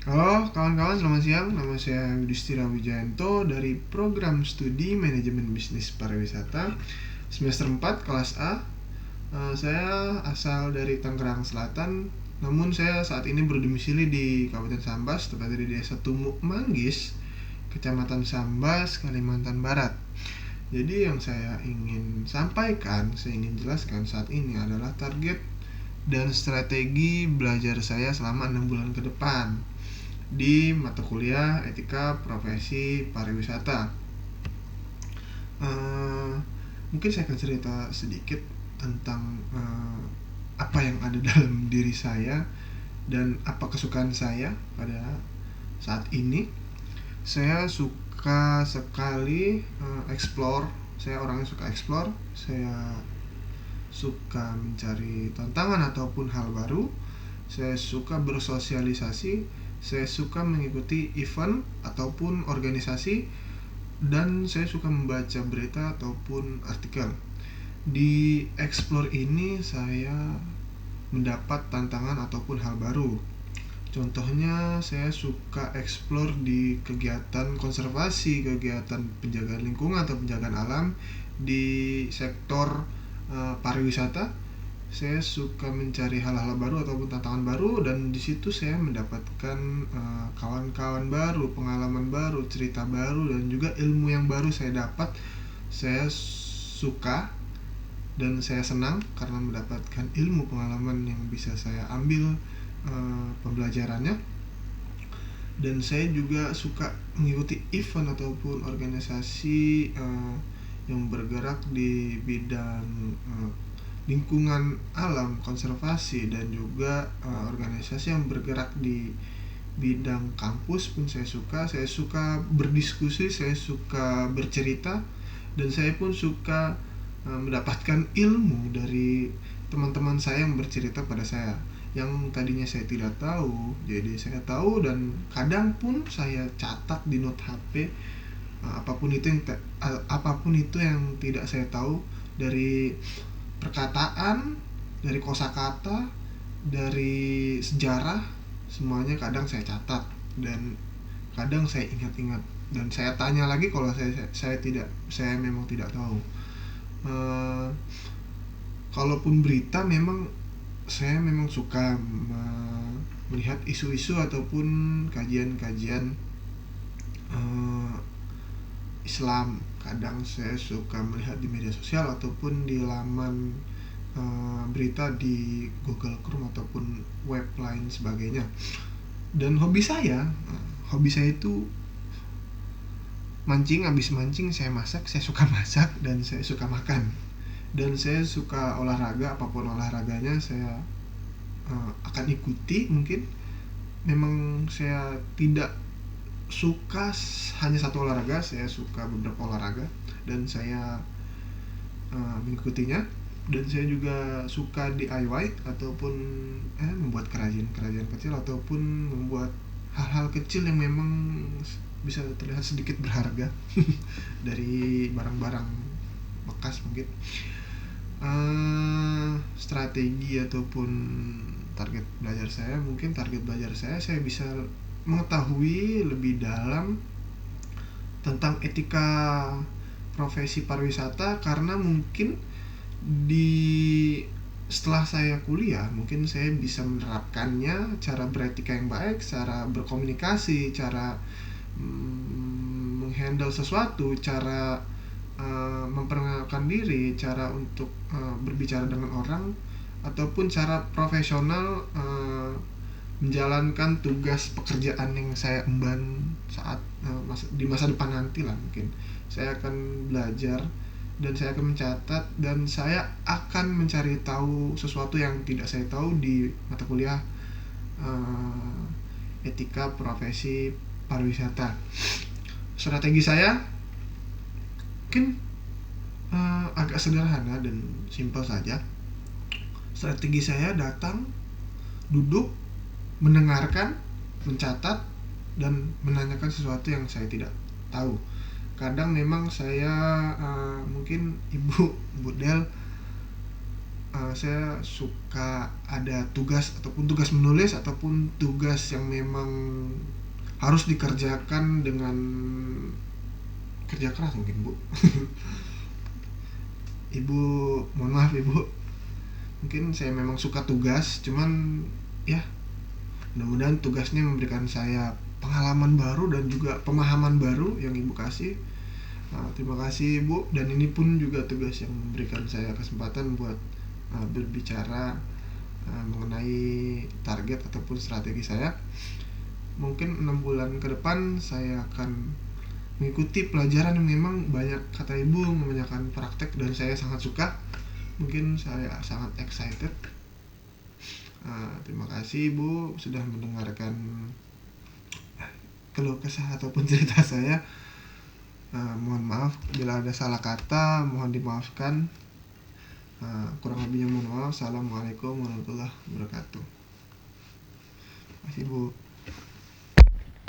Halo kawan-kawan, selamat siang. Nama saya Yudhistira Wijayanto dari Program Studi Manajemen Bisnis Pariwisata semester 4 kelas A. Saya asal dari Tangerang Selatan, namun saya saat ini berdomisili di Kabupaten Sambas, tepatnya di Desa Tumuk Manggis, Kecamatan Sambas, Kalimantan Barat. Jadi yang saya ingin sampaikan, saya ingin jelaskan saat ini adalah target dan strategi belajar saya selama 6 bulan ke depan di mata kuliah Etika Profesi Pariwisata. Mungkin saya akan cerita sedikit tentang apa yang ada dalam diri saya dan apa kesukaan saya pada saat ini. Saya suka sekali explore. Saya orangnya suka explore. Saya suka mencari tantangan ataupun hal baru. Saya suka bersosialisasi. Saya suka mengikuti event ataupun organisasi, dan saya suka membaca berita ataupun artikel. Di explore ini saya mendapat tantangan ataupun hal baru. Contohnya saya suka explore di kegiatan konservasi, kegiatan penjagaan lingkungan atau penjagaan alam di sektor pariwisata. Saya suka mencari hal-hal baru ataupun tantangan baru, dan di situ saya mendapatkan kawan-kawan baru, pengalaman baru, cerita baru, dan juga ilmu yang baru saya dapat. Saya suka dan saya senang karena mendapatkan ilmu pengalaman yang bisa saya ambil pembelajarannya. Dan saya juga suka mengikuti event ataupun organisasi yang bergerak di bidang lingkungan alam, konservasi, dan juga organisasi yang bergerak di bidang kampus pun saya suka. Saya suka berdiskusi, saya suka bercerita, dan saya pun suka mendapatkan ilmu dari teman-teman saya yang bercerita pada saya, yang tadinya saya tidak tahu, jadi saya tahu. Dan kadang pun saya catat di note HP apapun itu yang tidak saya tahu, dari perkataan, dari kosakata, dari sejarah, semuanya kadang saya catat dan kadang saya ingat-ingat, dan saya tanya lagi kalau saya memang tidak tahu. Kalaupun berita, memang saya memang suka melihat isu-isu ataupun kajian-kajian Islam. Kadang saya suka melihat di media sosial ataupun di laman berita di Google Chrome ataupun web lain sebagainya. Dan hobi saya itu mancing. Habis mancing saya masak. Saya suka masak dan saya suka makan. Dan saya suka olahraga, apapun olahraganya saya akan ikuti. Mungkin memang saya tidak suka hanya satu olahraga, saya suka beberapa olahraga dan saya mengikutinya. Dan saya juga suka DIY ataupun membuat kerajinan kecil ataupun membuat hal-hal kecil yang memang bisa terlihat sedikit berharga dari barang-barang bekas mungkin. Strategi ataupun target belajar saya bisa mengetahui lebih dalam tentang etika profesi pariwisata, karena mungkin setelah saya kuliah mungkin saya bisa menerapkannya, cara beretika yang baik, cara berkomunikasi, cara menghandle sesuatu, cara memperkenalkan diri, cara untuk berbicara dengan orang, ataupun cara profesional menjalankan tugas pekerjaan yang saya emban saat di masa depan nanti lah. Mungkin saya akan belajar dan saya akan mencatat dan saya akan mencari tahu sesuatu yang tidak saya tahu di mata kuliah Etika Profesi Pariwisata. Strategi saya mungkin agak sederhana dan simpel saja. Strategi saya datang, duduk, mendengarkan, mencatat, dan menanyakan sesuatu yang saya tidak tahu. Kadang memang saya mungkin Ibu Del saya suka ada tugas ataupun tugas menulis ataupun tugas yang memang harus dikerjakan dengan kerja keras mungkin Bu. Ibu, mohon maaf Ibu, mungkin saya memang suka tugas, cuman ya mudah-mudahan tugasnya memberikan saya pengalaman baru dan juga pemahaman baru yang Ibu kasih. Terima kasih Bu, dan ini pun juga tugas yang memberikan saya kesempatan buat berbicara mengenai target ataupun strategi saya. Mungkin 6 bulan ke depan saya akan mengikuti pelajaran yang memang banyak kata Ibu menanyakan praktek dan saya sangat suka. Mungkin saya sangat excited. Terima kasih Ibu sudah mendengarkan keluh kesah ataupun cerita saya. Mohon maaf bila ada salah kata, mohon dimaafkan. Kurang lebihnya mohon maaf. Assalamualaikum warahmatullahi wabarakatuh. Terima kasih Bu.